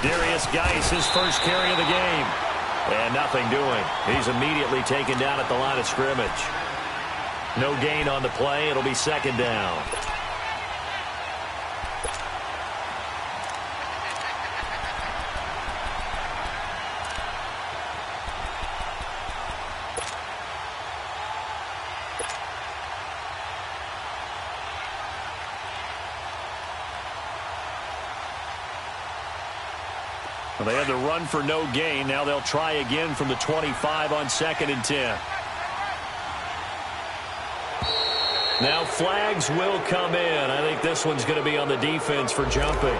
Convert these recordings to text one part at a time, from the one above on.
Darius Geis, his first carry of the game. And nothing doing. He's immediately taken down at the line of scrimmage. No gain on the play. It'll be second down. Well, they had to run for no gain. Now they'll try again from the 25 on 2nd and 10. Now flags will come in. I think this one's going to be on the defense for jumping.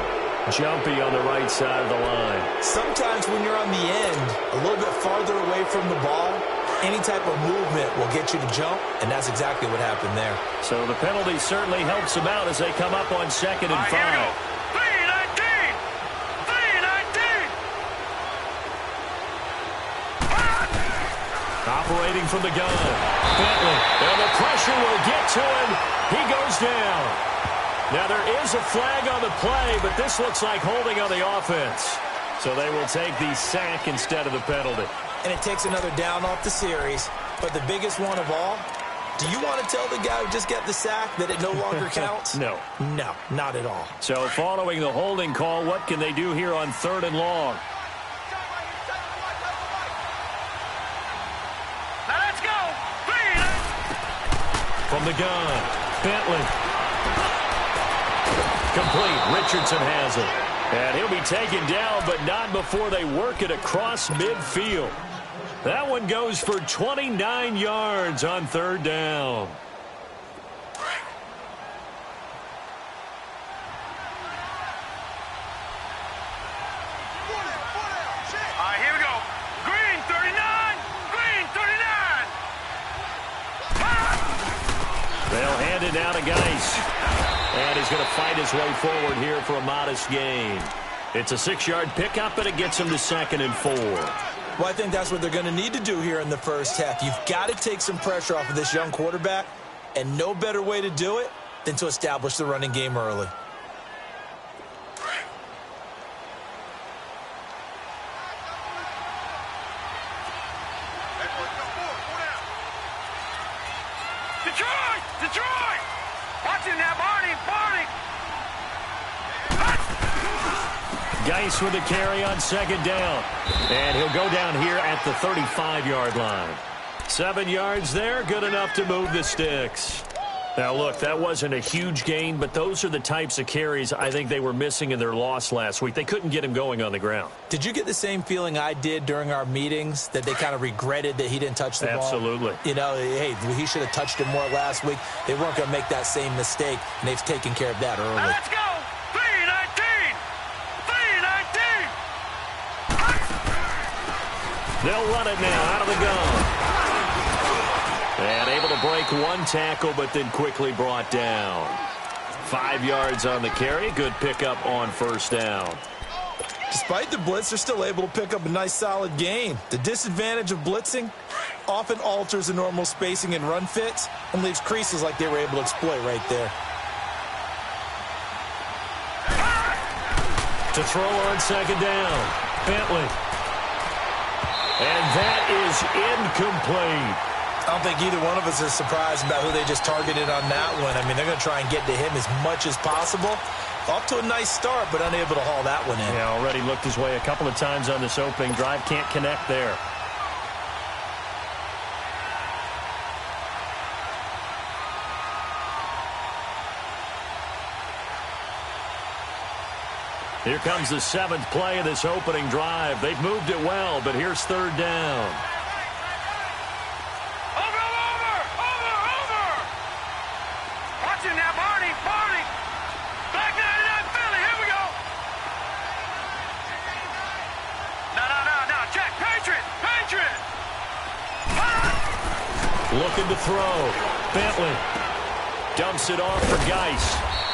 Jumpy on the right side of the line. Sometimes when you're on the end, a little bit farther away from the ball, any type of movement will get you to jump, and that's exactly what happened there. So the penalty certainly helps them out as they come up on 2nd and 5. Operating from the gun. Bentley. And the pressure will get to him. He goes down. Now there is a flag on the play, but this looks like holding on the offense. So they will take the sack instead of the penalty. And it takes another down off the series. But the biggest one of all, do you want to tell the guy who just got the sack that it no longer counts? No. No, not at all. So following the holding call, what can they do here on 3rd and long? From the gun, Bentley. Complete. Richardson has it. And he'll be taken down, but not before they work it across midfield. That one goes for 29 yards on 3rd down. Here we go. Green, 39. Green, 39. They'll hand it down to Geis. And he's going to fight his way forward here for a modest gain. It's a 6-yard pickup, and it gets him to 2nd and 4. Well, I think that's what they're going to need to do here in the first half. You've got to take some pressure off of this young quarterback, and no better way to do it than to establish the running game early. Detroit! Watching that, Barney! Geis with a carry on 2nd down. And he'll go down here at the 35-yard line. 7 yards there, good enough to move the sticks. Now, look, that wasn't a huge gain, but those are the types of carries I think they were missing in their loss last week. They couldn't get him going on the ground. Did you get the same feeling I did during our meetings, that they kind of regretted that he didn't touch the ball? Absolutely. You know, hey, he should have touched it more last week. They weren't going to make that same mistake, and they've taken care of that early. Let's go! 3-19! 3-19! They'll run it now out of the gun. And able to break one tackle, but then quickly brought down. 5 yards on the carry. Good pickup on 1st down. Despite the blitz, they're still able to pick up a nice, solid gain. The disadvantage of blitzing often alters the normal spacing and run fits and leaves creases like they were able to exploit right there. To throw on 2nd down. Bentley. And that is incomplete. I don't think either one of us is surprised about who they just targeted on that one. I mean, they're going to try and get to him as much as possible. Off to a nice start, but unable to haul that one in. Yeah, already looked his way a couple of times on this opening drive. Can't connect there. Here comes the 7th play of this opening drive. They've moved it well, but here's 3rd down. Watching that, Barney! Back 99 Philly, here we go! No, check, Patriot! Looking to throw. Bentley dumps it off for Geis.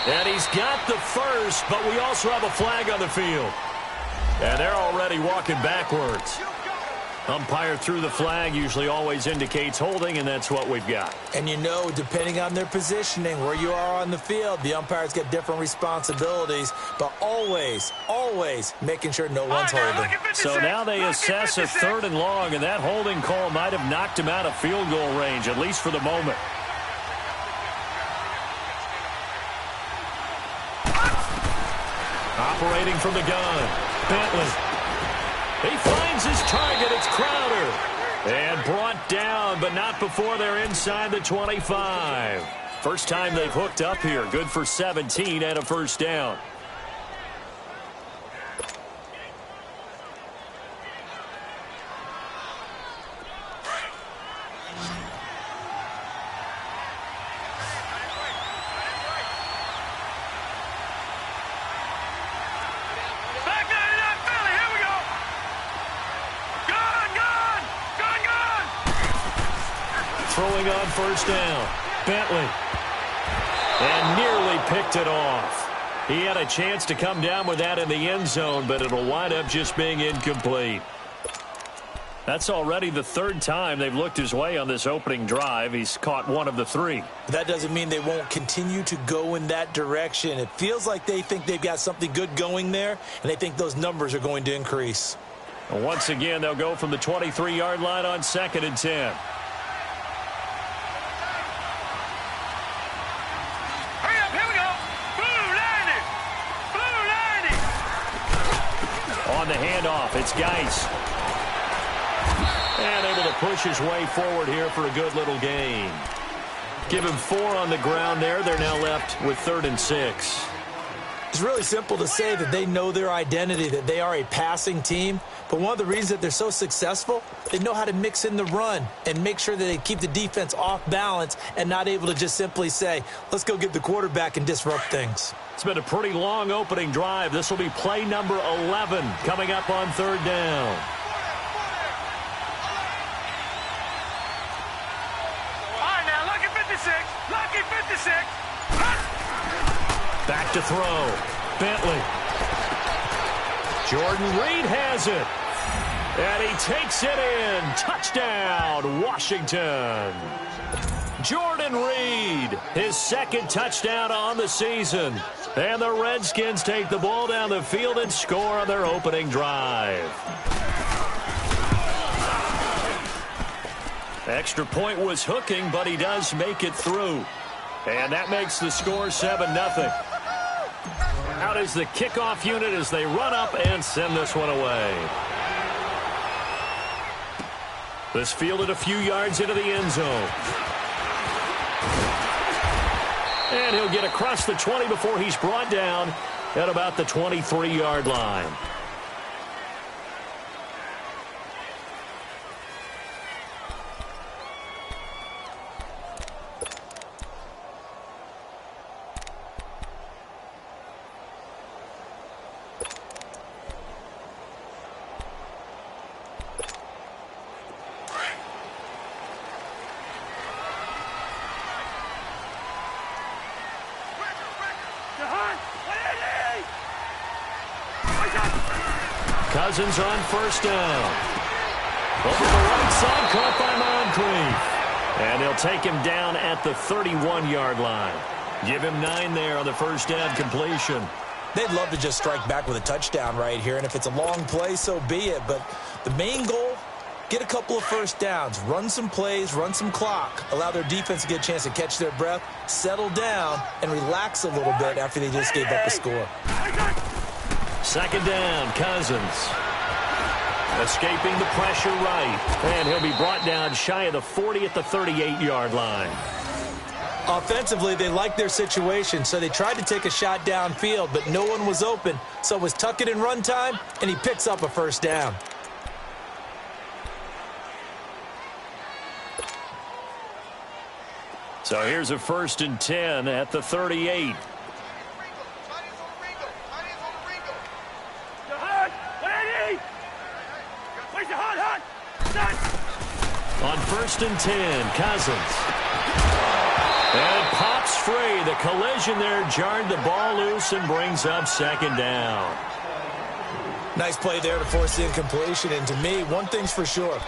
And he's got the first, but we also have a flag on the field. And they're already walking backwards. Umpire threw the flag, usually always indicates holding, and that's what we've got. And you know, depending on their positioning, where you are on the field, the umpires get different responsibilities, but always, always making sure no one's holding. So now they assess a 3rd and long, and that holding call might have knocked him out of field goal range, at least for the moment. Operating from the gun, Bentley. He finds his target. It's Crowder. And brought down, but not before they're inside the 25. First time they've hooked up here. Good for 17 and a first down. Throwing on first down, Bentley. And nearly picked it off. He had a chance to come down with that in the end zone, but it'll wind up just being incomplete. That's already the 3rd time they've looked his way on this opening drive. He's caught 1 of the 3. That doesn't mean they won't continue to go in that direction. It feels like they think they've got something good going there, and they think those numbers are going to increase. And once again, they'll go from the 23-yard line on 2nd and 10. On the handoff, it's Geis. And able to push his way forward here for a good little gain. Give him 4 on the ground there. They're now left with 3rd and 6. It's really simple to say that they know their identity, that they are a passing team. But one of the reasons that they're so successful, they know how to mix in the run and make sure that they keep the defense off balance and not able to just simply say, let's go get the quarterback and disrupt things. It's been a pretty long opening drive. This will be play number 11 coming up on 3rd down. All right, now, lucky 56. Lucky 56. Back to throw. Bentley. Jordan Reed has it. And he takes it in. Touchdown, Washington. Jordan Reed, his 2nd touchdown on the season. And the Redskins take the ball down the field and score on their opening drive. Extra point was hooking, but he does make it through. And that makes the score 7-0. Out is the kickoff unit as they run up and send this one away. This fielded a few yards into the end zone. And he'll get across the 20 before he's brought down at about the 23-yard line. Cousins on first down. Over the right side, caught by Moncrief. And they'll take him down at the 31-yard line. Give him 9 there on the first down completion. They'd love to just strike back with a touchdown right here, and if it's a long play, so be it. But the main goal, get a couple of first downs, run some plays, run some clock, allow their defense to get a chance to catch their breath, settle down, and relax a little bit after they just gave up a score. 2nd down, Cousins. Escaping the pressure right. And he'll be brought down shy of the 40 at the 38-yard line. Offensively, they liked their situation, so they tried to take a shot downfield, but no one was open. So it was tuck it in run time, and he picks up a first down. So here's a 1st and 10 at the 38. On 1st and 10, Cousins. And it pops free. The collision there jarred the ball loose and brings up 2nd down. Nice play there to force the incompletion. And to me, one thing's for sure.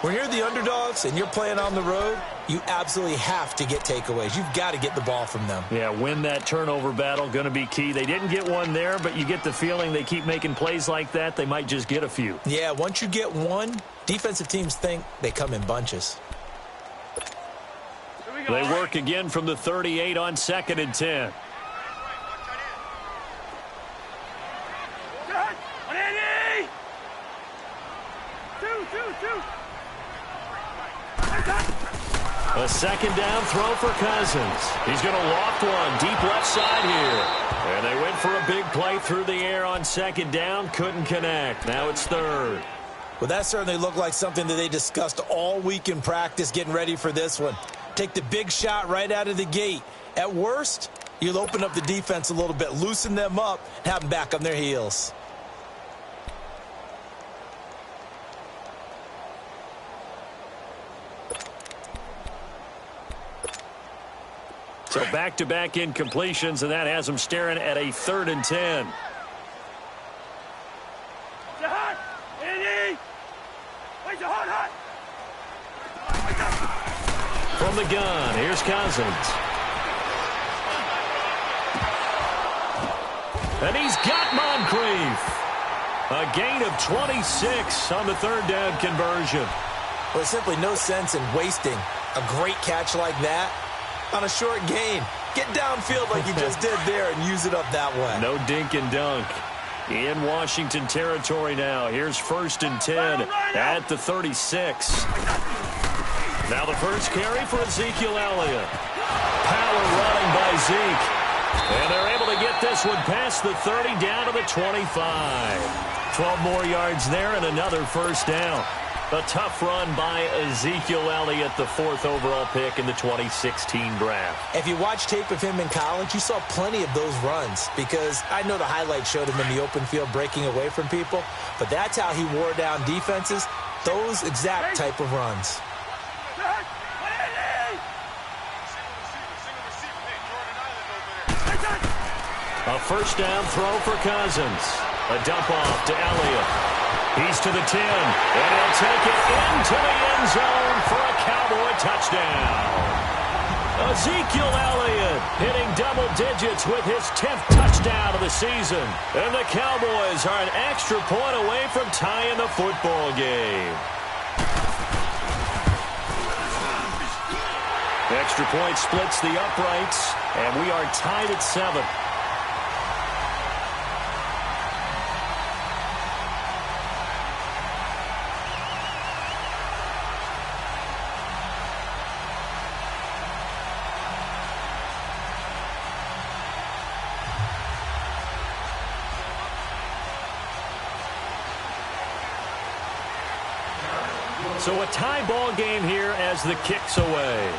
When you're the underdogs and you're playing on the road, you absolutely have to get takeaways. You've got to get the ball from them. Yeah, win that turnover battle, going to be key. They didn't get one there, but you get the feeling they keep making plays like that, they might just get a few. Yeah, once you get one, defensive teams think they come in bunches. They work again from the 38 on 2nd and 10. A 2nd down throw for Cousins. He's going to loft one deep left side here. And they went for a big play through the air on 2nd down. Couldn't connect. Now it's 3rd. Well, that certainly looked like something that they discussed all week in practice getting ready for this one. Take the big shot right out of the gate. At worst, you'll open up the defense a little bit, loosen them up, and have them back on their heels. So back-to-back incompletions, and that has them staring at a 3rd and 10. From the gun, here's Cousins. And he's got Moncrief. A gain of 26 on the 3rd down conversion. Well, there's simply no sense in wasting a great catch like that on a short gain. Get downfield like you just did there and use it up that way. No dink and dunk. In Washington territory now. Here's 1st and 10 at the 36. Now the first carry for Ezekiel Elliott. Power running by Zeke. And they're able to get this one past the 30 down to the 25. 12 more yards there and another 1st down. A tough run by Ezekiel Elliott, the 4th overall pick in the 2016 draft. If you watch tape of him in college, you saw plenty of those runs because I know the highlights showed him in the open field breaking away from people, but that's how he wore down defenses, those exact type of runs. A 1st down throw for Cousins. A dump off to Elliott. He's to the 10, and he'll take it into the end zone for a Cowboy touchdown. Ezekiel Elliott hitting double digits with his 10th touchdown of the season. And the Cowboys are an extra point away from tying the football game. Extra point splits the uprights, and we are tied at 7. So a tie ball game here as the kick's away.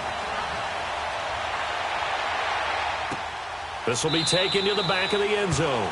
This will be taken to the back of the end zone.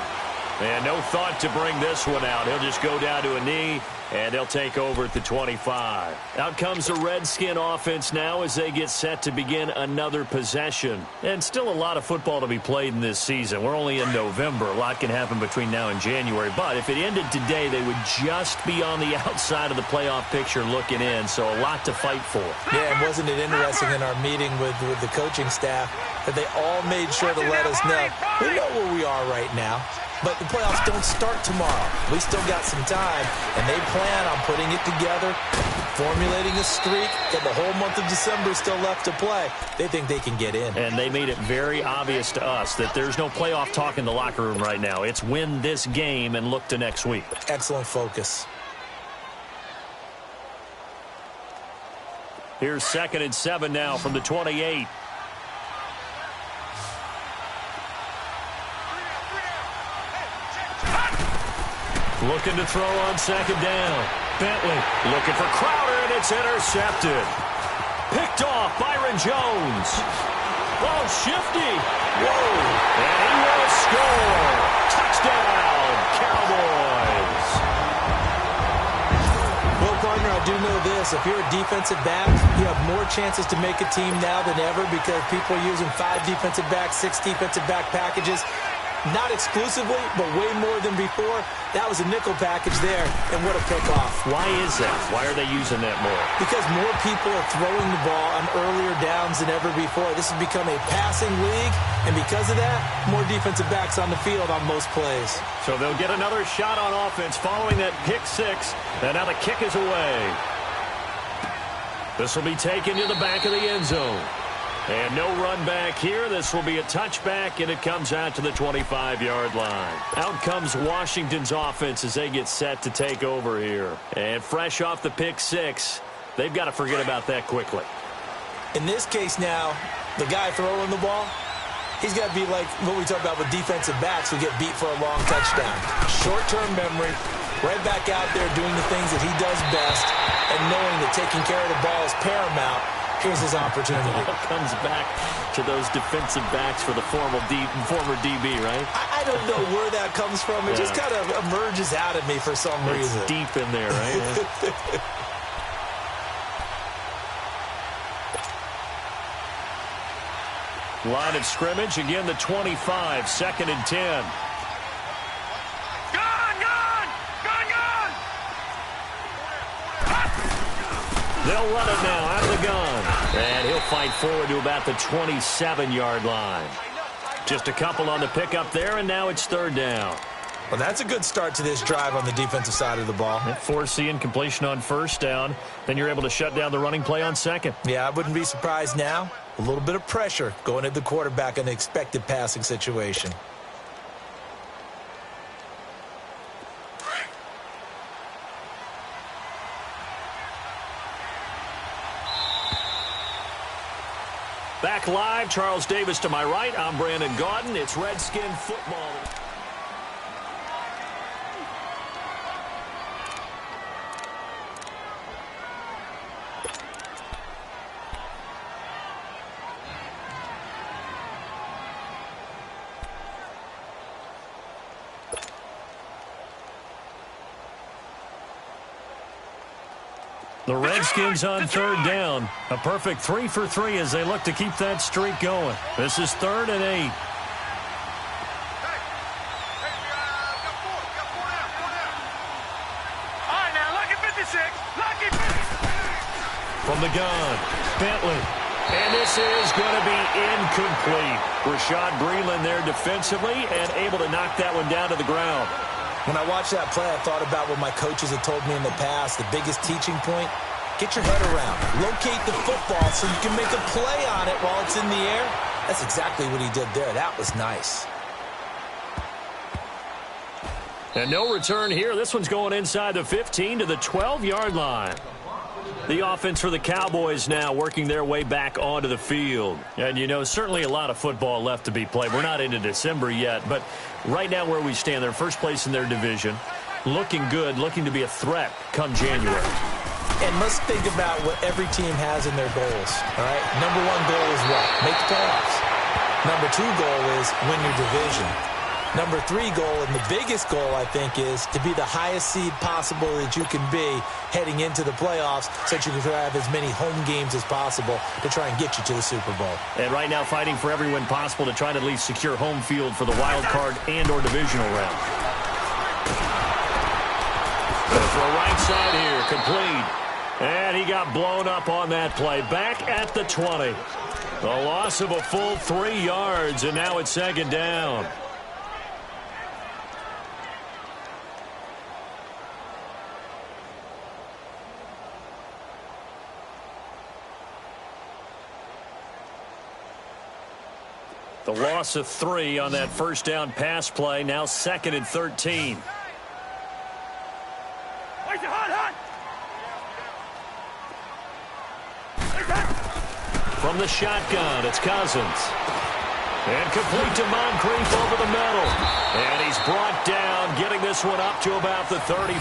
And no thought to bring this one out. He'll just go down to a knee, and they'll take over at the 25. Out comes the Redskin offense now as they get set to begin another possession. And still a lot of football to be played in this season. We're only in November. A lot can happen between now and January. But if it ended today, they would just be on the outside of the playoff picture looking in. So a lot to fight for. Yeah, and wasn't it interesting in our meeting with the coaching staff that they all made sure to let us know, we know where we are right now. But the playoffs don't start tomorrow. We still got some time, and they plan on putting it together, formulating a streak, got the whole month of December still left to play. They think they can get in. And they made it very obvious to us that there's no playoff talk in the locker room right now. It's win this game and look to next week. Excellent focus. Here's 2nd and 7 now from the 28. Looking to throw on 2nd down. Bentley looking for Crowder, and it's intercepted. Picked off Byron Jones. Oh, shifty. Whoa. And he will score. Touchdown, Cowboys. Well, partner, I do know this. If you're a defensive back, you have more chances to make a team now than ever because people are using 5 defensive backs, 6 defensive back packages. Not exclusively, but way more than before. That was a nickel package there, and what a pickoff. Why is that? Why are they using that more? Because more people are throwing the ball on earlier downs than ever before. This has become a passing league, and because of that, more defensive backs on the field on most plays. So they'll get another shot on offense following that pick six, and now the kick is away. This will be taken to the back of the end zone. And no run back here. This will be a touchback, and it comes out to the 25-yard line. Out comes Washington's offense as they get set to take over here. And fresh off the pick six, they've got to forget about that quickly. In this case now, the guy throwing the ball, he's got to be like what we talk about with defensive backs who get beat for a long touchdown. Short-term memory, right back out there doing the things that he does best, and knowing that taking care of the ball is paramount. Here's his opportunity. It all comes back to those defensive backs for the former DB, right? I don't know where that comes from. It just kind of emerges out of me for some reason. It's deep in there, right? Line of scrimmage, again the 25, 2nd and 10. They'll run it now out of the gun. And he'll fight forward to about the 27-yard line. Just a couple on the pickup there, and now it's 3rd down. Well, that's a good start to this drive on the defensive side of the ball. Force the incompletion on 1st down. Then you're able to shut down the running play on 2nd. Yeah, I wouldn't be surprised now. A little bit of pressure going at the quarterback in an expected passing situation. Back live, Charles Davis to my right. I'm Brandon Gaudin. It's Redskin football. The Redskins on 3rd down. A perfect 3 for 3 as they look to keep that streak going. This is 3rd and 8. All right, now, lucky 56. Lucky 56. From the gun, Bentley. And this is going to be incomplete. Rashad Breeland there defensively and able to knock that one down to the ground. When I watched that play, I thought about what my coaches had told me in the past. The biggest teaching point, get your head around. Locate the football so you can make a play on it while it's in the air. That's exactly what he did there. That was nice. And no return here. This one's going inside the 15 to the 12-yard line. The offense for the Cowboys now working their way back onto the field. And, you know, certainly a lot of football left to be played. We're not into December yet, but right now where we stand, they're first place in their division. Looking good, looking to be a threat come January. And let's think about what every team has in their goals, all right? Number 1 goal is what? Make the playoffs. Number 2 goal is win your division. Number 3 goal, and the biggest goal, I think, is to be the highest seed possible that you can be heading into the playoffs so that you can have as many home games as possible to try and get you to the Super Bowl. And right now fighting for every win possible to try to at least secure home field for the wild card and or divisional round. For a right side here, complete. And he got blown up on that play. Back at the 20. A loss of a full 3 yards, and now it's 2nd down. The loss of 3 on that 1st down pass play. Now 2nd and 13. From the shotgun, it's Cousins. And complete to Moncrief over the middle. And he's brought down, getting this one up to about the 35.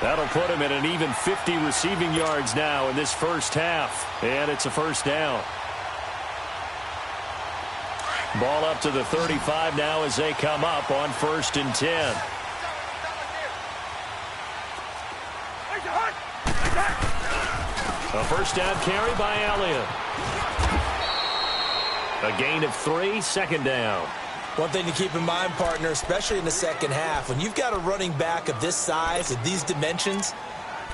That'll put him at an even 50 receiving yards now in this first half. And it's a 1st down. Ball up to the 35 now as they come up on 1st and 10. A 1st down carry by Elliott. A gain of 3, 2nd down. One thing to keep in mind, partner, especially in the second half, when you've got a running back of this size, of these dimensions,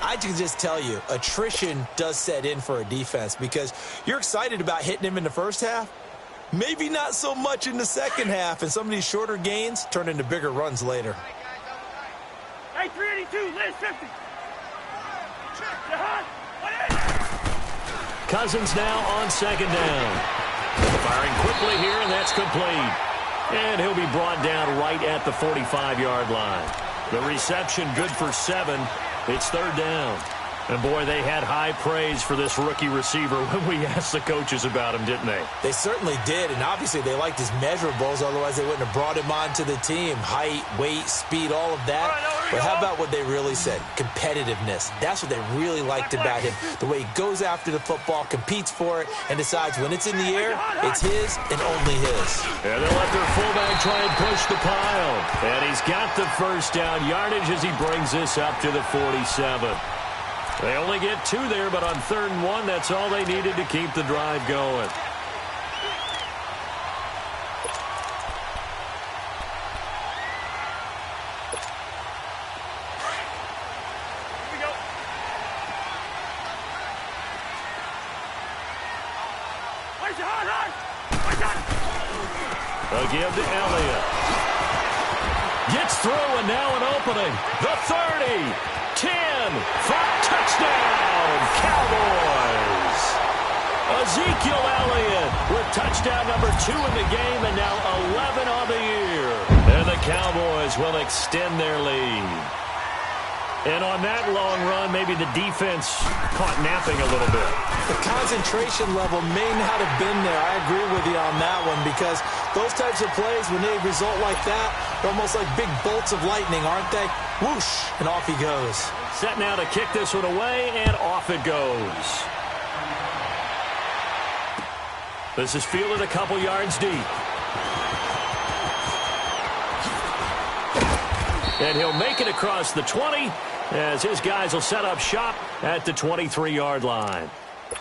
I can just tell you, attrition does set in for a defense because you're excited about hitting him in the first half. Maybe not so much in the second half, and some of these shorter gains turn into bigger runs later. Hey, 382, Liz 50. Cousins now on second down. Firing quickly here, and that's complete. And he'll be brought down right at the 45-yard line. The reception good for 7. It's third down. And, boy, they had high praise for this rookie receiver when we asked the coaches about him, didn't they? They certainly did, and obviously they liked his measurables, otherwise they wouldn't have brought him onto the team. Height, weight, speed, all of that. But how about what they really said? Competitiveness. That's what they really liked about him. The way he goes after the football, competes for it, and decides when it's in the air, it's his and only his. And they'll let their fullback try and push the pile. And he's got the first down yardage as he brings this up to the 47. They only get 2 there, but on 3rd and 1, that's all they needed to keep the drive going. They'll give to Elliott. Gets through, and now an opening. The 30. 10, 5, touchdown, Cowboys. Ezekiel Elliott with touchdown number 2 in the game and now 11 on the year. And the Cowboys will extend their lead. And on that long run, maybe the defense caught napping a little bit. The concentration level may not have been there. I agree with you on that one because those types of plays, when they result like that, they're almost like big bolts of lightning, aren't they? Whoosh, and off he goes. Set now to kick this one away, and off it goes. This is fielded a couple yards deep. And he'll make it across the 20 as his guys will set up shop at the 23-yard line.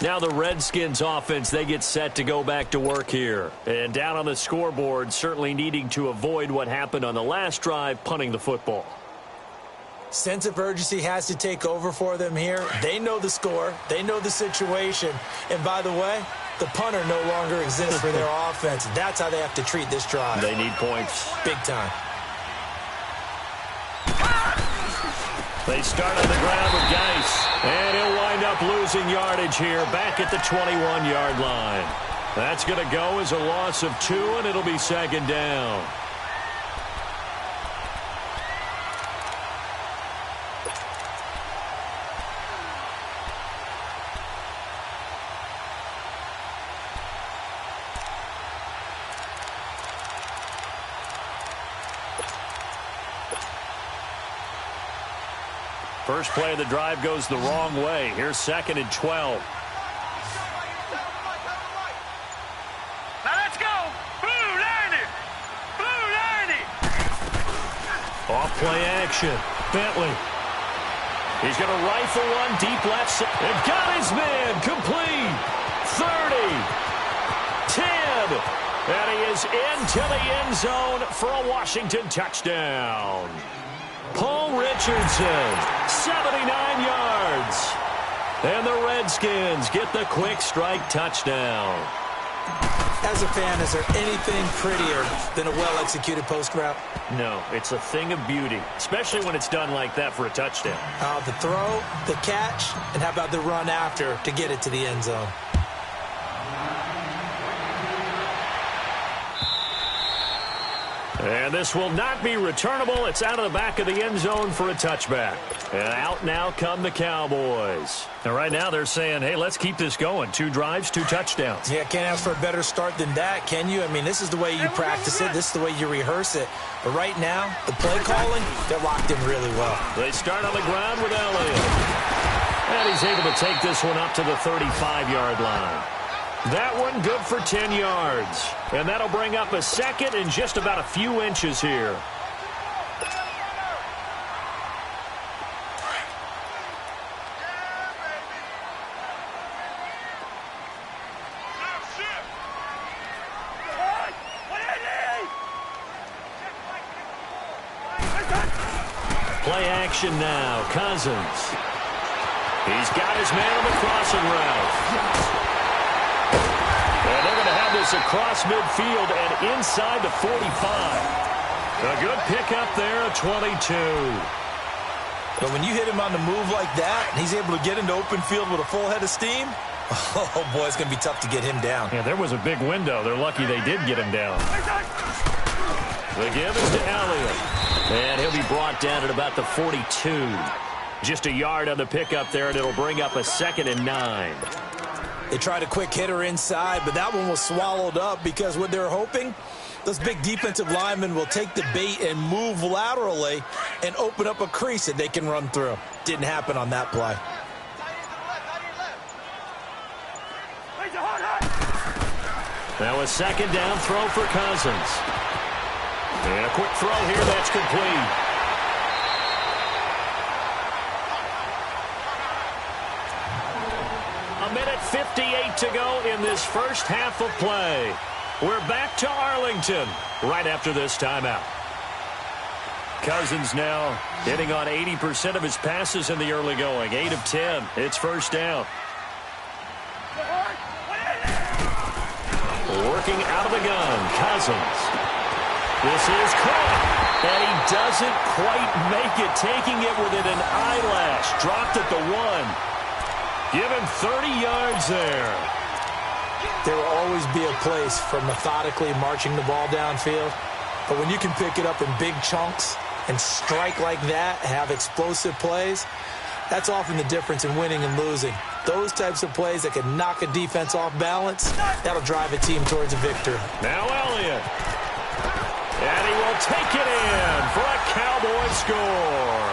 Now the Redskins offense, they get set to go back to work here. And down on the scoreboard, certainly needing to avoid what happened on the last drive, punting the football. Sense of urgency has to take over for them here. They know the score. They know the situation. And by the way, the punter no longer exists for their offense. That's how they have to treat this drive. They need points. Big time. They start on the ground with Geis. And he'll wind up losing yardage here back at the 21-yard line. That's going to go as a loss of 2, and it'll be second down. First play of the drive goes the wrong way. Here's 2nd and 12. Now let's go. Blue 90. Blue 90. Off play action. Bentley. He's going to rifle one deep left side. And got his man complete. 30. 10. And he is into the end zone for a Washington touchdown. Paul Richardson, 79 yards. And the Redskins get the quick strike touchdown. As a fan, is there anything prettier than a well-executed post route? No, it's a thing of beauty, especially when it's done like that for a touchdown. The throw, the catch, and how about the run after to get it to the end zone? And this will not be returnable. It's out of the back of the end zone for a touchback. And out now come the Cowboys. And right now they're saying, hey, let's keep this going. 2 drives, 2 touchdowns. Yeah, can't ask for a better start than that, can you? I mean, this is the way you practice it. This is the way you rehearse it. But right now, the play calling, they're locked in really well. They start on the ground with Elliott. And he's able to take this one up to the 35-yard line. That one good for 10 yards. And that'll bring up a second and just about a few inches here. action now. Cousins. He's got his man on the crossing route. And they're going to have this across midfield and inside the 45. A good pickup there at 22. But when you hit him on the move like that, and he's able to get into open field with a full head of steam, oh, boy, it's going to be tough to get him down. Yeah, there was a big window. They're lucky they did get him down. The give is to Elliott. And he'll be brought down at about the 42. Just a yard on the pickup there, and it'll bring up a 2nd and 9. They tried a quick hitter inside, but that one was swallowed up because what they're hoping, those big defensive linemen will take the bait and move laterally and open up a crease that they can run through. Didn't happen on that play. Now a 2nd down throw for Cousins. And a quick throw here, that's complete. A minute 58 to go in this first half of play. We're back to Arlington right after this timeout. Cousins now hitting on 80% of his passes in the early going. 8 of 10. It's first down. Working out of the gun, Cousins. This is caught, and he doesn't quite make it, taking it within an eyelash. Dropped at the 1. Give him 30 yards there. There will always be a place for methodically marching the ball downfield, but when you can pick it up in big chunks and strike like that, have explosive plays, that's often the difference in winning and losing. Those types of plays that can knock a defense off balance, that'll drive a team towards a victory. Now Elliott. And he will take it in for a Cowboy score.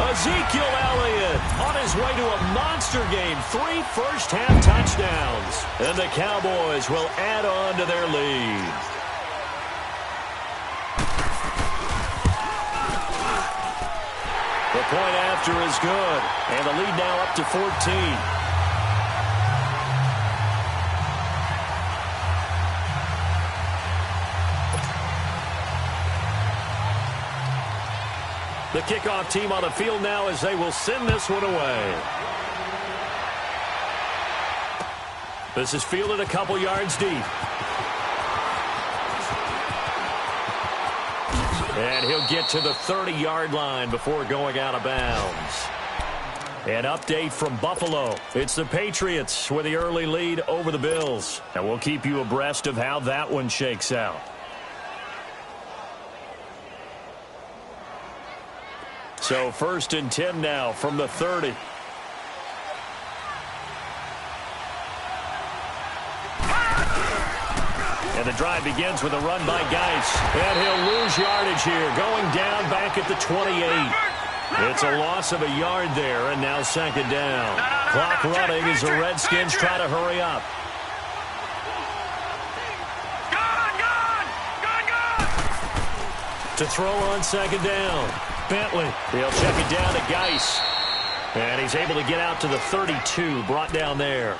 Ezekiel Elliott on his way to a monster game. 3 first-half touchdowns. And the Cowboys will add on to their lead. The point after is good. And the lead now up to 14. The kickoff team on the field now as they will send this one away. This is fielded a couple yards deep. And he'll get to the 30-yard line before going out of bounds. An update from Buffalo. It's the Patriots with the early lead over the Bills. And we'll keep you abreast of how that one shakes out. So 1st and 10 now from the 30. And the drive begins with a run by Geis. And he'll lose yardage here, going down back at the 28. It's a loss of a yard there, and now 2nd down. Clock running as the Redskins try to hurry up. To throw on 2nd down. Bentley. He'll check it down to Geis. And he's able to get out to the 32, brought down there.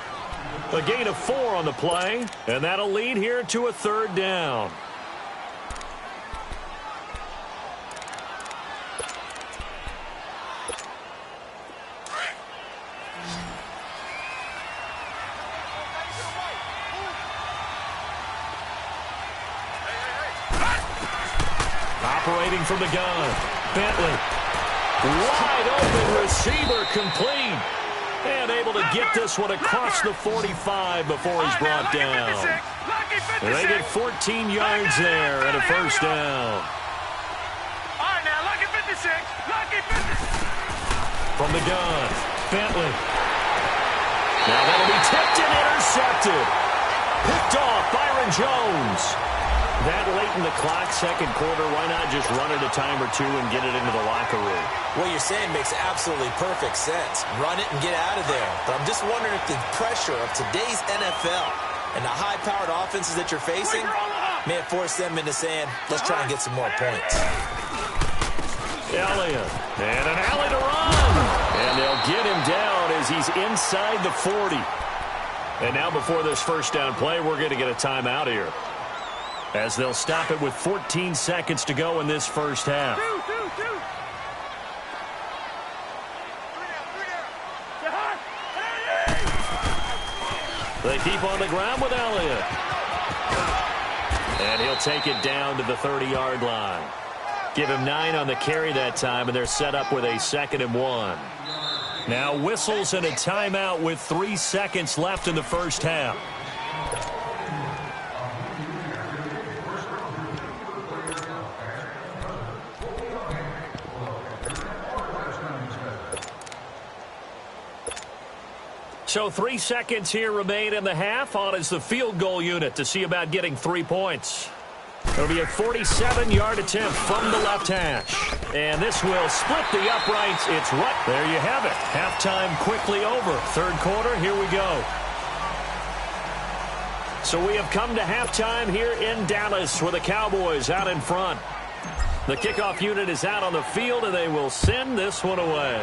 A gain of 4 on the play, and that'll lead here to a 3rd down. Operating from the gun. Bentley. Wide open receiver, complete. And able to get this one across the 45 before he's brought down. And they get 14 yards there and a 1st down. All right, now, lucky 56. Lucky 56. From the gun, Bentley. Now that'll be tipped and intercepted. Picked off Byron Jones. That late in the clock, 2nd quarter, why not just run it a time or two and get it into the locker room? What you're saying makes absolutely perfect sense. Run it and get out of there. But I'm just wondering if the pressure of today's NFL and the high-powered offenses that you're facing may have forced them into saying, let's try and get some more points. Elliott. And an alley to run. And they'll get him down as he's inside the 40. And now before this 1st down play, we're going to get a timeout here, as they'll stop it with 14 seconds to go in this 1st half. They keep on the ground with Elliott. And he'll take it down to the 30-yard line. Give him 9 on the carry that time, and they're set up with a 2nd and 1. Now whistles and a timeout with 3 seconds left in the first half. So 3 seconds here remain in the half. On is the field goal unit to see about getting 3 points. It'll be a 47-yard attempt from the left hash. And this will split the uprights. It's right. There you have it. Halftime quickly over. Third quarter, here we go. So we have come to halftime here in Dallas with the Cowboys out in front. The kickoff unit is out on the field, and they will send this one away.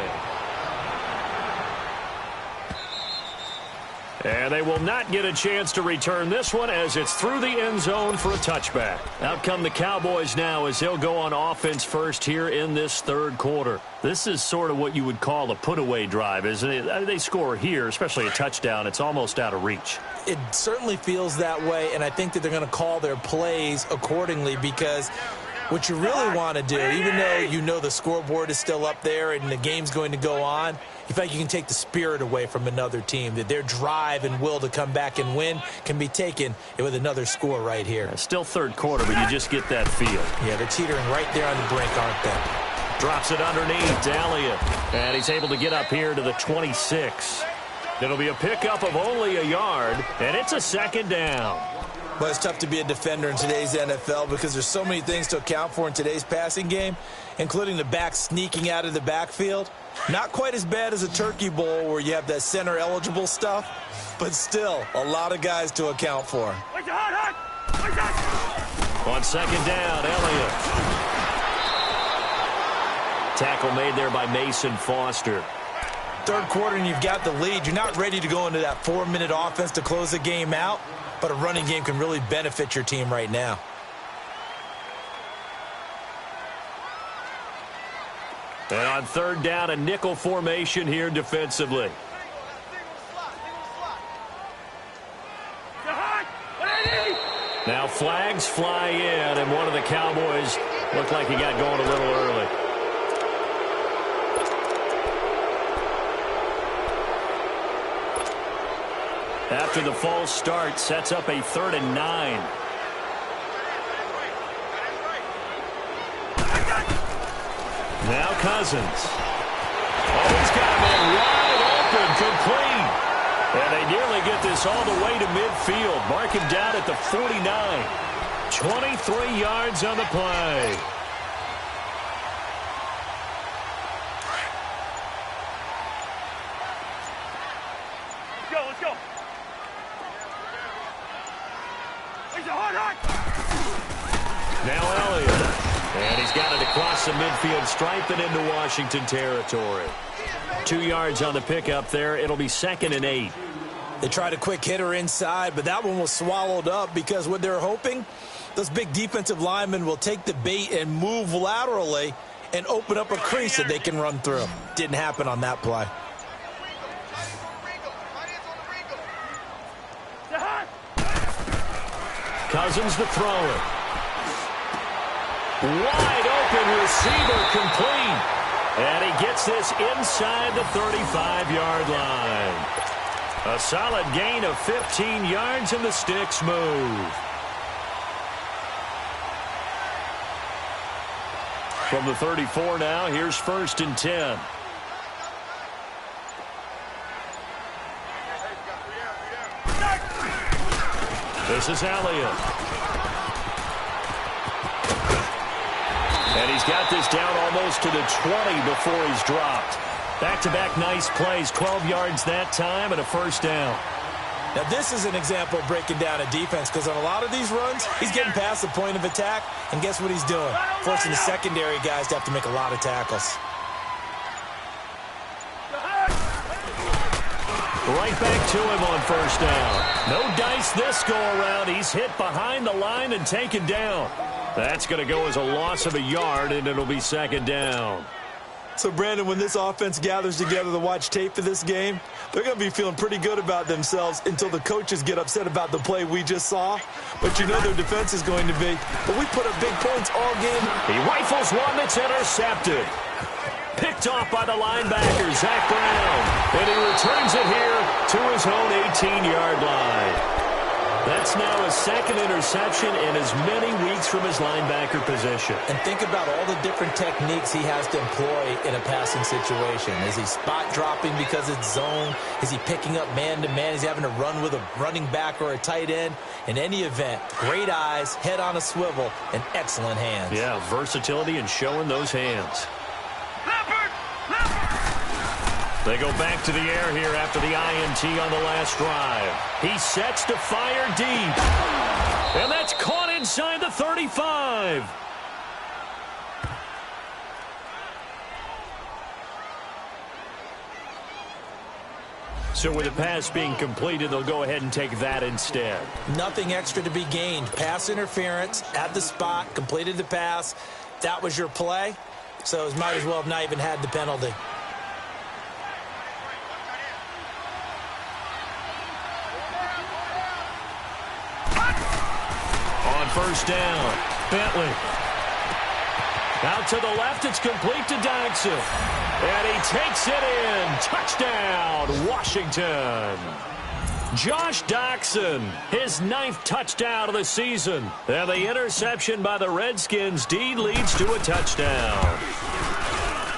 And they will not get a chance to return this one as it's through the end zone for a touchback. Out come the Cowboys now as they'll go on offense first here in this third quarter. This is sort of what you would call a put-away drive, isn't it? They score here, especially a touchdown. It's almost out of reach. It certainly feels that way, and I think that they're going to call their plays accordingly because what you really want to do, even though you know the scoreboard is still up there and the game's going to go on, you feel like you can take the spirit away from another team, that their drive and will to come back and win can be taken with another score right here. Still third quarter, but you just get that feel. Yeah, they're teetering right there on the brink, aren't they? Drops it underneath to Elliott, and he's able to get up here to the 26. It'll be a pickup of only a yard, and it's a 2nd down. But it's tough to be a defender in today's NFL because there's so many things to account for in today's passing game, including the back sneaking out of the backfield. Not quite as bad as a turkey bowl where you have that center-eligible stuff, but still a lot of guys to account for. On 2nd down, Elliott. Tackle made there by Mason Foster. Third quarter and you've got the lead. You're not ready to go into that 4-minute offense to close the game out, but a running game can really benefit your team right now. And on 3rd down, a nickel formation here defensively. Now flags fly in, and one of the Cowboys looked like he got going a little early. After the false start, sets up a 3rd and 9. Now Cousins. Oh, he's got a man wide open, complete. And they nearly get this all the way to midfield. Mark him down at the 49. 23 yards on the play. Let's go. Now Elliott. And he's got it across the midfield stripe and into Washington territory. 2 yards on the pickup there. It'll be 2nd and 8. They tried a quick hitter inside, but that one was swallowed up because what they're hoping, those big defensive linemen will take the bait and move laterally and open up a crease that they can run through. Didn't happen on that play. Cousins to throw it. Wide open receiver, complete. And he gets this inside the 35-yard line. A solid gain of 15 yards, and the sticks move. From the 34 now, here's 1st and 10. This is Elliott. And he's got this down almost to the 20 before he's dropped. Back-to-back nice plays, 12 yards that time and a 1st down. Now this is an example of breaking down a defense because on a lot of these runs, he's getting past the point of attack, and guess what he's doing? Forcing the secondary guys to have to make a lot of tackles. Right back to him on 1st down. No dice this go-around. He's hit behind the line and taken down. That's going to go as a loss of a yard, and it'll be 2nd down. So, Brandon, when this offense gathers together to watch tape for this game, they're going to be feeling pretty good about themselves until the coaches get upset about the play we just saw. But you know their defense is going to be. But we put up big points all game. He rifles one that's intercepted. Picked off by the linebacker, Zach Brown. And he returns it here to his own 18-yard line. That's now his second interception in as many weeks from his linebacker position. And think about all the different techniques he has to employ in a passing situation. Is he spot dropping because it's zone? Is he picking up man-to-man? Is he having to run with a running back or a tight end? In any event, great eyes, head on a swivel, and excellent hands. Yeah, versatility and showing those hands. They go back to the air here after the INT on the last drive. He sets to fire deep. And that's caught inside the 35. So with the pass being completed, they'll go ahead and take that instead. Nothing extra to be gained. Pass interference at the spot, completed the pass. That was your play. So might as well have not even had the penalty. First down, Bentley. Out to the left, it's complete to Dodson. And he takes it in. Touchdown, Washington. Josh Doctson, his 9th touchdown of the season. And the interception by the Redskins deed leads to a touchdown.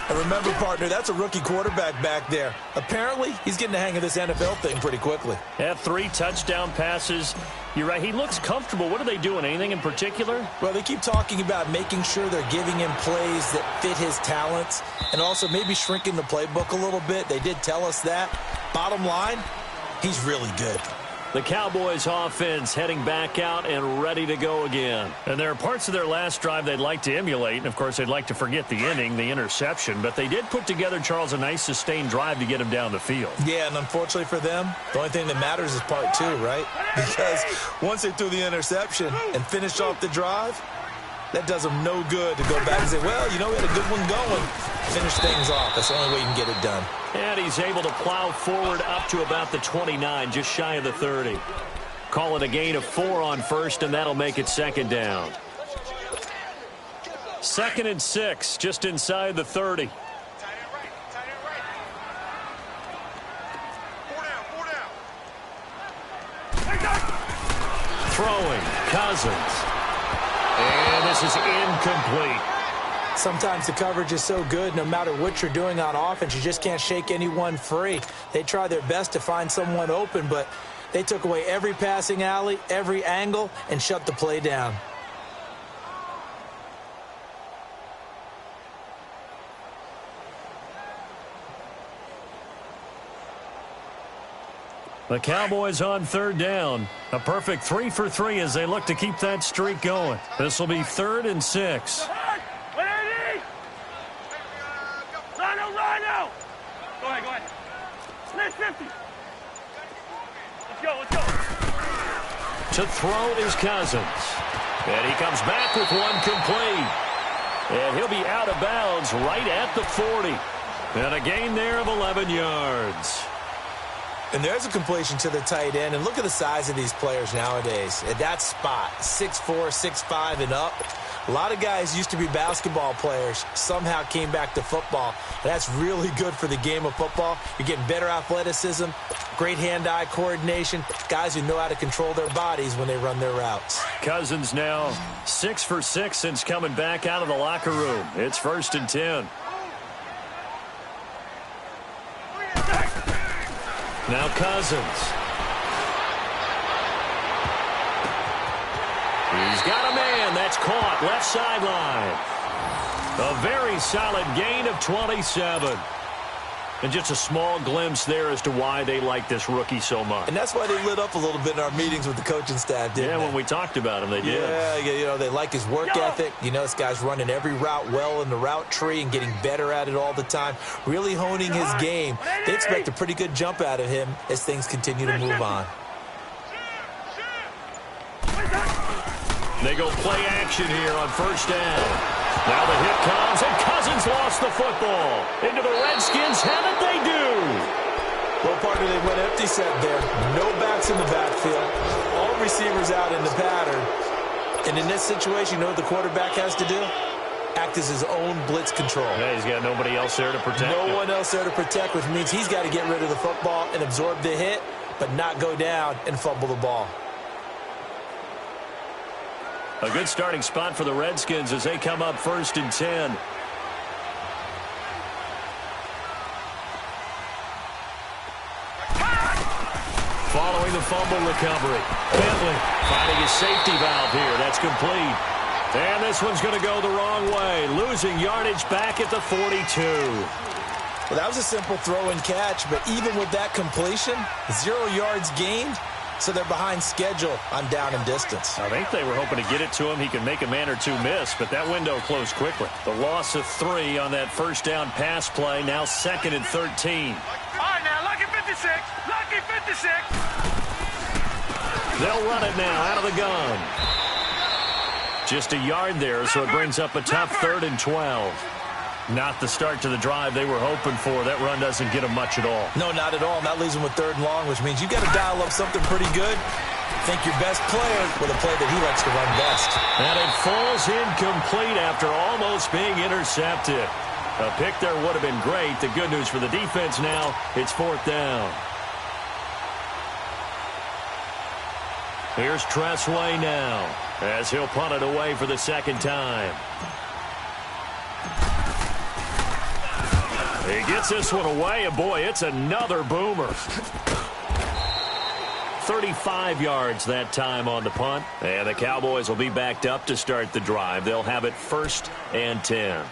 And remember, partner, that's a rookie quarterback back there. Apparently, he's getting the hang of this NFL thing pretty quickly. Had 3 touchdown passes. You're right, he looks comfortable. What are they doing? Anything in particular? Well, they keep talking about making sure they're giving him plays that fit his talents and also maybe shrinking the playbook a little bit. They did tell us that. Bottom line, he's really good. The Cowboys offense heading back out and ready to go again. And there are parts of their last drive they'd like to emulate. And, of course, they'd like to forget the inning, the interception. But they did put together, Charles, a nice sustained drive to get him down the field. Yeah, and unfortunately for them, the only thing that matters is part 2, right? Because once they threw the interception and finished off the drive, that does them no good to go back and say, well, you know, we had a good one going. Finish things off. That's the only way you can get it done. And he's able to plow forward up to about the 29, just shy of the 30. Call it a gain of 4 on first, and that'll make it second down. 2nd and 6, just inside the 30. Throwing, Cousins. And this is incomplete. Sometimes the coverage is so good, no matter what you're doing on offense, you just can't shake anyone free. They try their best to find someone open, but they took away every passing alley, every angle, and shut the play down. The Cowboys on 3rd down. A perfect 3 for 3 as they look to keep that streak going. This will be 3rd and 6. Rhino! Go ahead. Split 50. Let's go. To throw is Cousins. And he comes back with one complete. And he'll be out of bounds right at the 40. And a gain there of 11 yards. And there's a completion to the tight end. And look at the size of these players nowadays. At that spot, 6'4", 6'5", and up. A lot of guys used to be basketball players, somehow came back to football. That's really good for the game of football. You're getting better athleticism, great hand-eye coordination, guys who know how to control their bodies when they run their routes. Cousins now 6 for 6 since coming back out of the locker room. It's 1st and 10. Now Cousins. He's got a man. That's caught. Left sideline. A very solid gain of 27. And just a small glimpse there as to why they like this rookie so much. And that's why they lit up a little bit in our meetings with the coaching staff, didn't they? Yeah, when we talked about him, they did. Yeah, you know, they like his work ethic. You know, this guy's running every route well in the route tree and getting better at it all the time, really honing his game. They expect a pretty good jump out of him as things continue to move on. They go play action here on 1st down. Now the hit comes, and Cousins lost the football. Into the Redskins' heaven they do. Well, partner, they went empty set there. No backs in the backfield. All receivers out in the pattern. And in this situation, you know what the quarterback has to do? Act as his own blitz control. Yeah, he's got nobody else there to protect No him. one else there to protect, which means he's got to get rid of the football and absorb the hit, but not go down and fumble the ball. A good starting spot for the Redskins as they come up 1st and 10. Following the fumble recovery, Bentley finding his safety valve here. That's complete. And this one's going to go the wrong way, losing yardage back at the 42. Well, that was a simple throw and catch, but even with that completion, 0 yards gained, so they're behind schedule on down and distance. I think they were hoping to get it to him. He could make a man or two miss, but that window closed quickly. The loss of 3 on that first down pass play, now 2nd and 13. All right, now, lucky 56. Lucky 56. They'll run it now out of the gun. Just a yard there, so it brings up a tough 3rd and 12. Not the start to the drive they were hoping for. That run doesn't get them much at all. No, not at all. And that leaves them with 3rd and long, which means you've got to dial up something pretty good. Think your best player with a play that he likes to run best. And it falls incomplete after almost being intercepted. A pick there would have been great. The good news for the defense now, it's 4th down. Here's Tressway now as he'll punt it away for the 2nd time. He gets this one away, and boy, it's another boomer. 35 yards that time on the punt, and the Cowboys will be backed up to start the drive. They'll have it 1st and 10.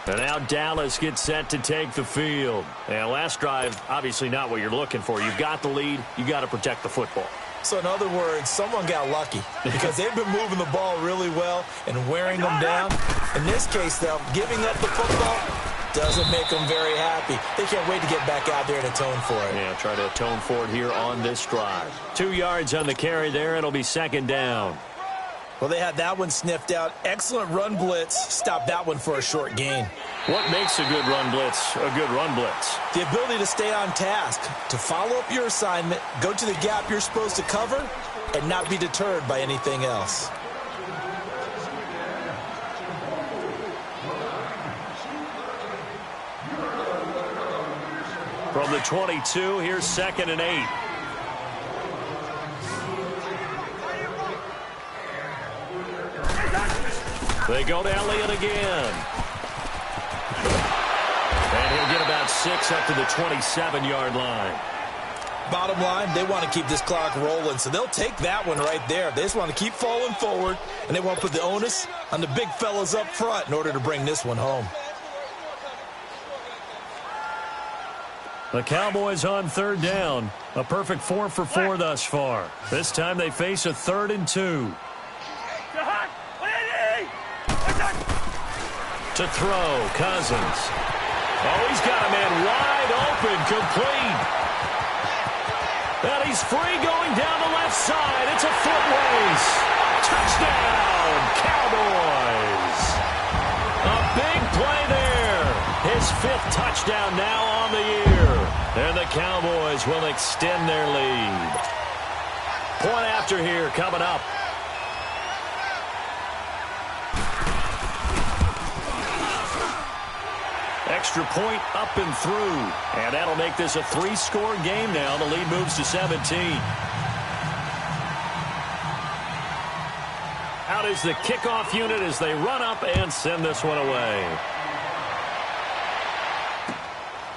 And now Dallas gets set to take the field. And last drive, obviously not what you're looking for. You've got the lead. You got to protect the football. So in other words, someone got lucky because they've been moving the ball really well and wearing them down. In this case, though, giving up the football doesn't make them very happy. They can't wait to get back out there and atone for it. Yeah, try to atone for it here on this drive. 2 yards on the carry there. It'll be 2nd down. Well, they had that one sniffed out. Excellent run blitz. Stopped that one for a short gain. What makes a good run blitz a good run blitz? The ability to stay on task, to follow up your assignment, go to the gap you're supposed to cover, and not be deterred by anything else. From the 22, here's 2nd and 8. They go to Elliott again. And he'll get about 6 up to the 27-yard line. Bottom line, they want to keep this clock rolling, so they'll take that one right there. They just want to keep falling forward, and they want to put the onus on the big fellas up front in order to bring this one home. The Cowboys on 3rd down. A perfect 4 for 4 thus far. This time they face a 3rd and 2. To throw, Cousins. Oh, he's got a man wide open, complete. And he's free going down the left side. It's a foot race. Touchdown, Cowboys. A big play there. His 5th touchdown now on the year. And the Cowboys will extend their lead. Point after here coming up. Extra point up and through. And that'll make this a 3-score game now. The lead moves to 17. Out is the kickoff unit as they run up and send this one away.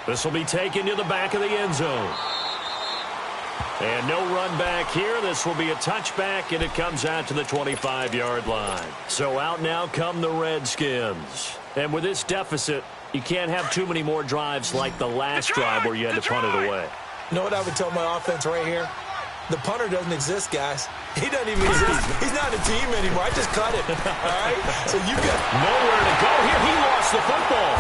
This will be taken to the back of the end zone. And no run back here. This will be a touchback, and it comes out to the 25-yard line. So out now come the Redskins. And with this deficit, you can't have too many more drives like the last drive where you had to punt it away. You know what I would tell my offense right here? The punter doesn't exist, guys. He doesn't even exist. He's not a team anymore. I just cut him. All right? So you got nowhere to go here. He lost the football.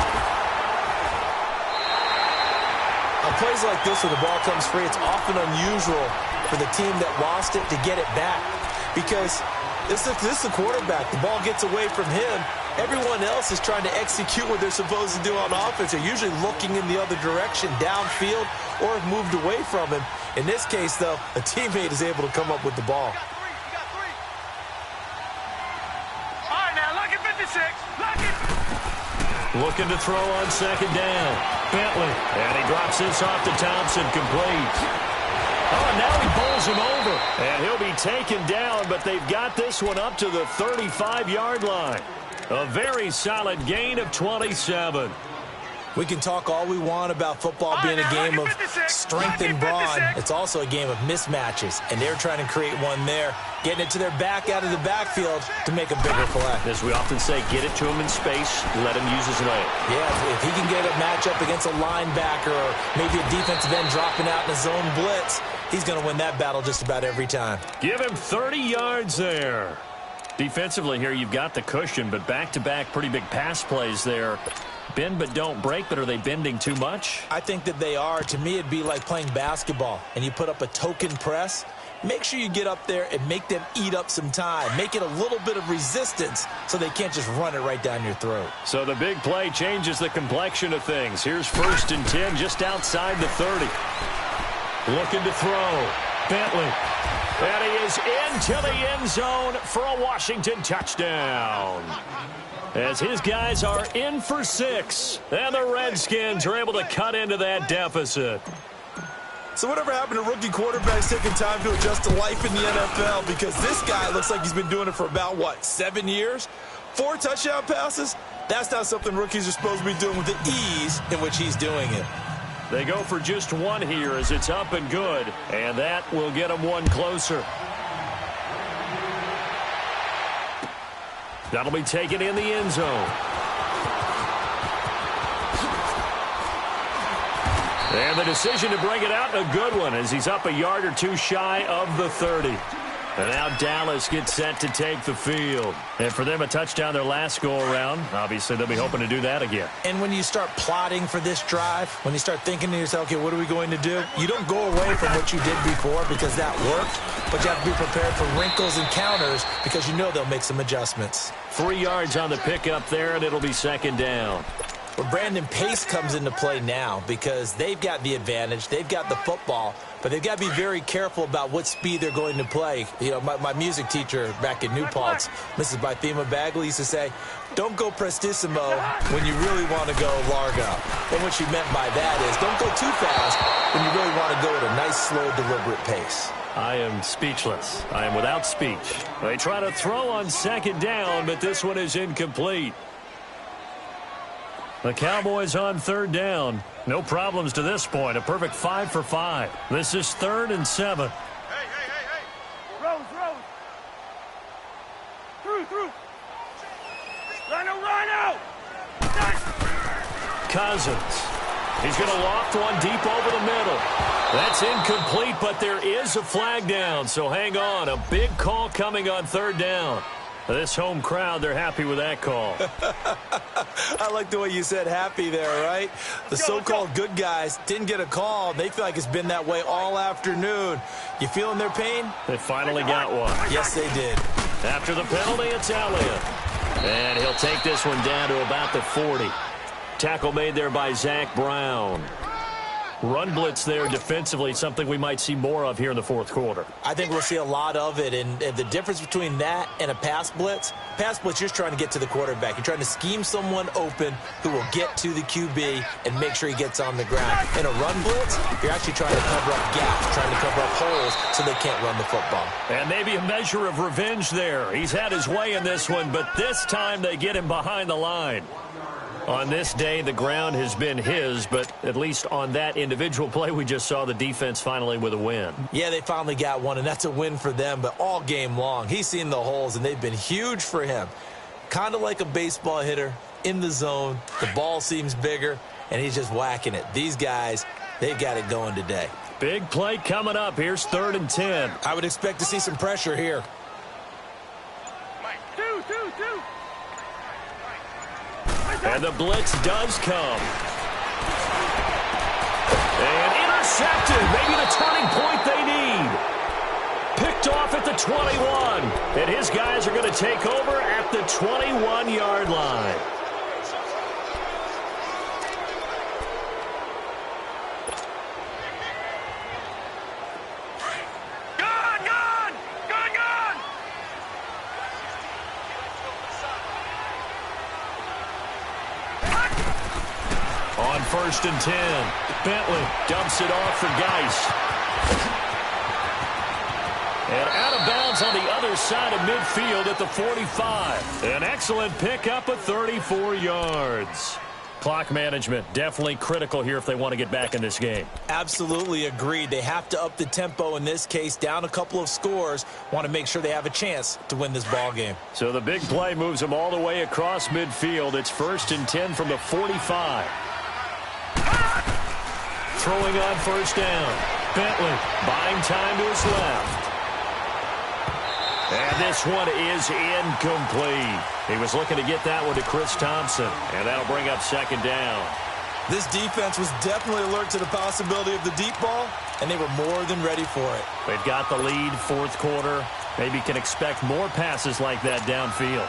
On plays like this where the ball comes free, it's often unusual for the team that lost it to get it back. Because This is the quarterback. The ball gets away from him. Everyone else is trying to execute what they're supposed to do on offense. They're usually looking in the other direction, downfield, or have moved away from him. In this case, though, a teammate is able to come up with the ball. All right, now, look at 56. Look it. Looking to throw on second down. Bentley. And he drops this off to Thompson, complete. Oh, now he bowls him over. And he'll be taken down, but they've got this one up to the 35-yard line. A very solid gain of 27. We can talk all we want about football being a game of strength and brawn. It's also a game of mismatches, and they're trying to create one there, getting it to their back out of the backfield to make a bigger play. As we often say, get it to him in space, let him use his leg. Yeah, if he can get a matchup against a linebacker or maybe a defensive end dropping out in a zone blitz, he's going to win that battle just about every time. Give him 30 yards there. Defensively here, you've got the cushion, but back-to-back pretty big pass plays there. Bend but don't break, but are they bending too much? I think that they are. To me, it'd be like playing basketball, and you put up a token press. Make sure you get up there and make them eat up some time. Make it a little bit of resistance so they can't just run it right down your throat. So the big play changes the complexion of things. Here's 1st and 10 just outside the 30. Looking to throw. Bentley. And he is into the end zone for a Washington touchdown. As his guys are in for 6. And the Redskins are able to cut into that deficit. So whatever happened to rookie quarterbacks taking time to adjust to life in the NFL? Because this guy looks like he's been doing it for about, 7 years? 4 touchdown passes? That's not something rookies are supposed to be doing with the ease in which he's doing it. They go for just 1 here as it's up and good. And that will get them 1 closer. That'll be taken in the end zone. And the decision to bring it out, a good one, as he's up a yard or 2 shy of the 30. And now Dallas gets set to take the field. And for them, a touchdown their last go-around. Obviously, they'll be hoping to do that again. And when you start plotting for this drive, when you start thinking to yourself, okay, what are we going to do? You don't go away from what you did before because that worked, but you have to be prepared for wrinkles and counters because you know they'll make some adjustments. 3 yards on the pickup there, and it'll be 2nd down. Well, Brandon, pace comes into play now because they've got the advantage. They've got the football, but they've got to be very careful about what speed they're going to play. You know, my music teacher back in New Paltz, Mrs. Bythema Bagley, used to say, don't go prestissimo when you really want to go largo. And what she meant by that is don't go too fast when you really want to go at a nice, slow, deliberate pace. I am speechless. I am without speech. They try to throw on 2nd down, but this one is incomplete. The Cowboys on 3rd down. No problems to this point. A perfect 5 for 5. This is 3rd and 7. Hey. Rose. Through. Rhino. Cousins. He's going to loft one deep over the middle. That's incomplete, but there is a flag down, so hang on. A big call coming on 3rd down. This home crowd, they're happy with that call. I like the way you said happy there, right? The so-called good guys didn't get a call. They feel like it's been that way all afternoon. You feeling their pain? They finally got one. Yes, they did. After the penalty, it's Elliott. And he'll take this one down to about the 40. Tackle made there by Zach Brown. Run blitz there defensively, something we might see more of here in the 4th quarter. I think we'll see a lot of it, and the difference between that and a pass blitz, you're just trying to get to the quarterback. You're trying to scheme someone open who will get to the QB and make sure he gets on the ground. In a run blitz, you're actually trying to cover up gaps, trying to cover up holes so they can't run the football. And maybe a measure of revenge there. He's had his way in this one, but this time they get him behind the line. On this day, the ground has been his, but at least on that individual play, we just saw the defense finally with a win. Yeah, they finally got one, and that's a win for them, but all game long, he's seen the holes, and they've been huge for him. Kind of like a baseball hitter in the zone. The ball seems bigger, and he's just whacking it. These guys, they've got it going today. Big play coming up. Here's 3rd and 10. I would expect to see some pressure here. Two. And the blitz does come. And intercepted. Maybe the turning point they need. Picked off at the 21. And his guys are going to take over at the 21-yard line. On 1st and 10, Bentley dumps it off for Geis. And out of bounds on the other side of midfield at the 45. An excellent pickup of 34 yards. Clock management definitely critical here if they want to get back in this game. Absolutely agreed. They have to up the tempo in this case, down a couple of scores. Want to make sure they have a chance to win this ball game. So the big play moves them all the way across midfield. It's 1st and 10 from the 45. Throwing on 1st down. Bentley buying time to his left. And this one is incomplete. He was looking to get that one to Chris Thompson, and that'll bring up 2nd down. This defense was definitely alert to the possibility of the deep ball, and they were more than ready for it. They've got the lead, 4th quarter. Maybe can expect more passes like that downfield.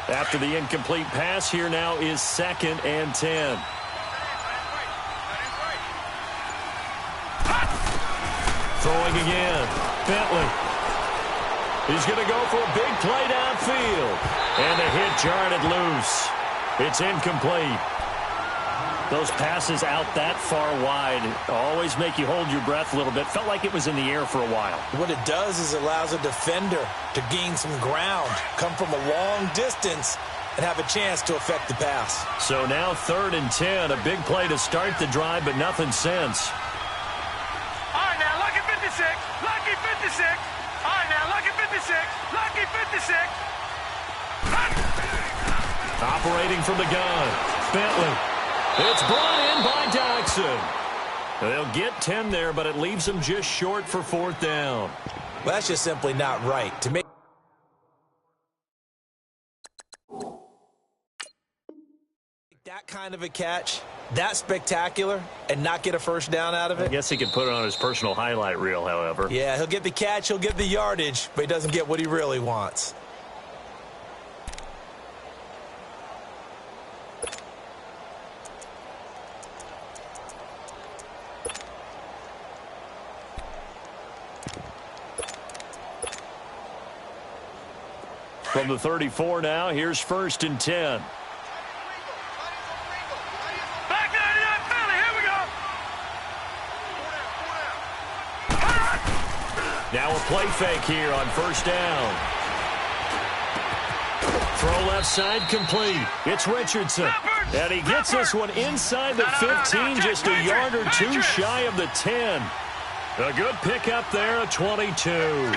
After the incomplete pass, here now is 2nd and 10. Throwing again. Bentley. He's going to go for a big play downfield. And the hit jarred it loose. It's incomplete. Those passes out that far wide always make you hold your breath a little bit. Felt like it was in the air for a while. What it does is it allows a defender to gain some ground, come from a long distance, and have a chance to affect the pass. So now 3rd and 10, a big play to start the drive, but nothing since. All right, now, lucky 56, lucky 56. All right, now, lucky 56, lucky 56. Operating from the gun, Bentley. It's brought in by Jackson. They'll get 10 there, but it leaves them just short for 4th down. Well, that's just simply not right. To make that kind of a catch, that spectacular, and not get a 1st down out of it. I guess he could put it on his personal highlight reel, however. Yeah, he'll get the catch, he'll get the yardage, but he doesn't get what he really wants. From the 34 now, here's 1st and 10. Back 99 Philly, here we go. Now a play fake here on 1st down. Throw left side complete. It's Richardson. And he gets this one inside the 15, just a yard or two shy of the 10. A good pickup there, a 22.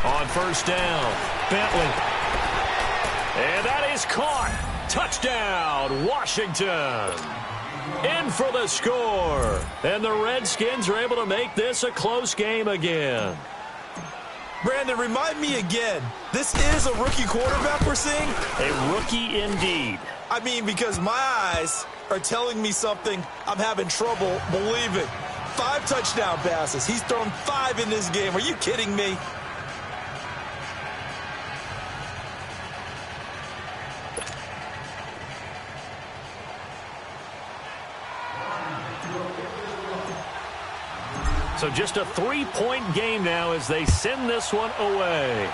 On 1st down, Bentley. And that is caught. Touchdown, Washington. In for the score. And the Redskins are able to make this a close game again. Brandon, remind me again, this is a rookie quarterback we're seeing? A rookie indeed. I mean, because my eyes are telling me something I'm having trouble believing. 5 touchdown passes. He's thrown 5 in this game. Are you kidding me? So just a 3-point game now as they send this one away.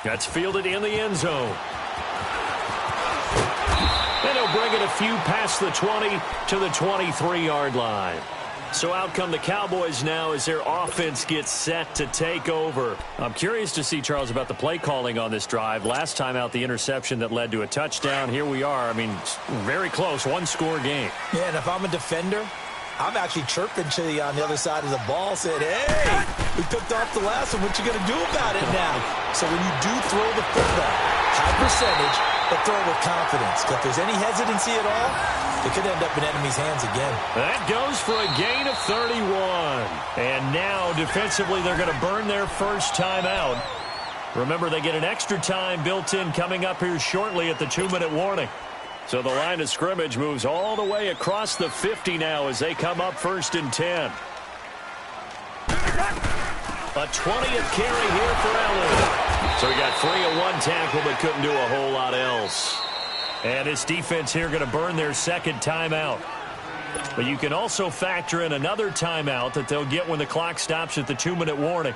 That's fielded in the end zone. And he'll bring it a few past the 20 to the 23-yard line. So out come the Cowboys now as their offense gets set to take over. I'm curious to see, Charles, about the play calling on this drive. Last time out, the interception that led to a touchdown. Here we are. I mean, very close, one-score game. Yeah, and if I'm a defender, I'm actually chirping to you on the other side of the ball, saying, hey, we picked off the last one. What you going to do about it now? So when you do throw the football, high percentage, but throw it with confidence. If there's any hesitancy at all, it could end up in enemy's hands again. That goes for a gain of 31. And now, defensively, they're going to burn their first timeout. Remember, they get an extra time built in coming up here shortly at the 2-minute warning. So the line of scrimmage moves all the way across the 50 now as they come up 1st and 10. A 20th carry here for Allen. So he got free of one tackle but couldn't do a whole lot else. And his defense here going to burn their second timeout. But you can also factor in another timeout that they'll get when the clock stops at the 2-minute warning.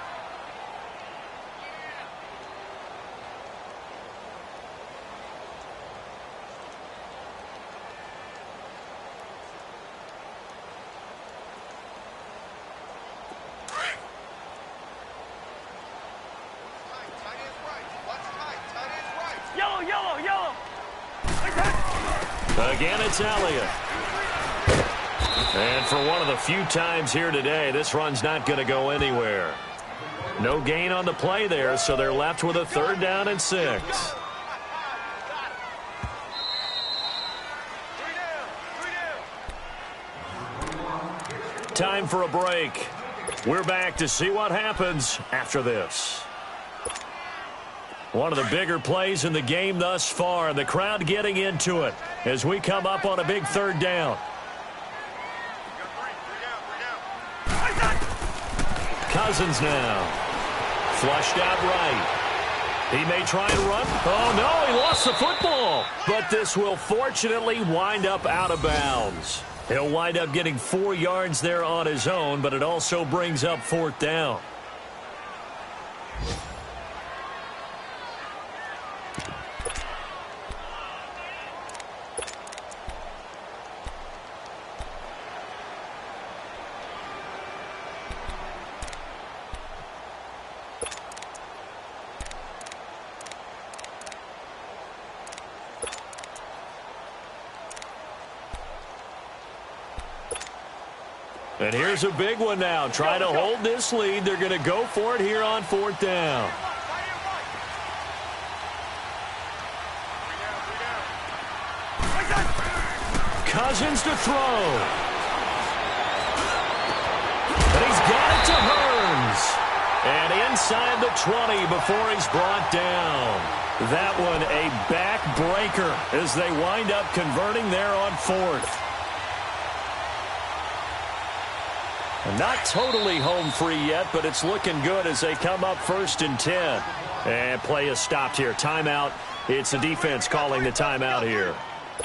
Again, it's Elliott. And for one of the few times here today, this run's not going to go anywhere. No gain on the play there, so they're left with a 3rd down and 6. Time for a break. We're back to see what happens after this. One of the bigger plays in the game thus far. The crowd getting into it as we come up on a big 3rd down. Cousins now. Flushed out right. He may try and run. Oh, no, he lost the football. But this will fortunately wind up out of bounds. He'll wind up getting 4 yards there on his own, but it also brings up 4th down. And here's a big one now. Trying to hold this lead. They're going to go for it here on 4th down. Cousins to throw. And he's got it to Hearns. And inside the 20 before he's brought down. That one a backbreaker as they wind up converting there on 4th. Not totally home free yet, but it's looking good as they come up 1st and 10. And play is stopped here. Timeout. It's the defense calling the timeout here.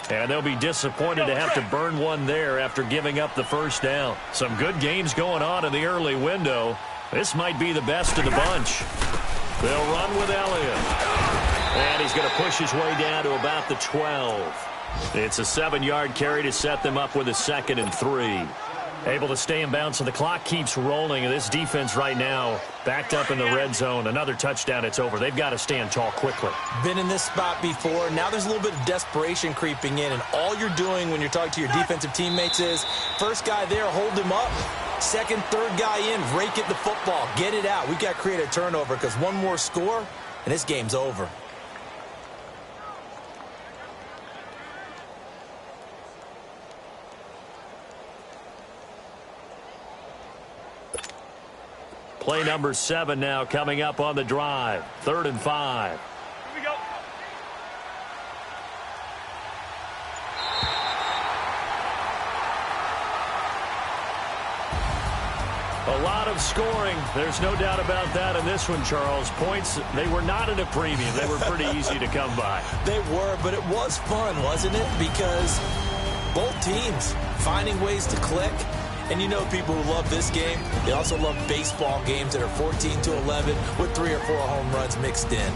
And they'll be disappointed to have to burn one there after giving up the 1st down. Some good games going on in the early window. This might be the best of the bunch. They'll run with Elliott. And he's going to push his way down to about the 12. It's a 7-yard carry to set them up with a 2nd and 3. Able to stay in bounds, so the clock keeps rolling. And this defense right now backed up in the red zone. Another touchdown, it's over. They've got to stand tall quickly. Been in this spot before. Now there's a little bit of desperation creeping in. And all you're doing when you're talking to your defensive teammates is, first guy there, hold him up. Second, third guy in, rake at the football. Get it out. We've got to create a turnover because one more score, and this game's over. Play number 7 now coming up on the drive. 3rd and 5. Here we go. A lot of scoring. There's no doubt about that in this one, Charles. Points, they were not at a premium. They were pretty easy to come by. They were, but it was fun, wasn't it? Because both teams finding ways to click. And you know people who love this game, they also love baseball games that are 14-11 with 3 or 4 home runs mixed in.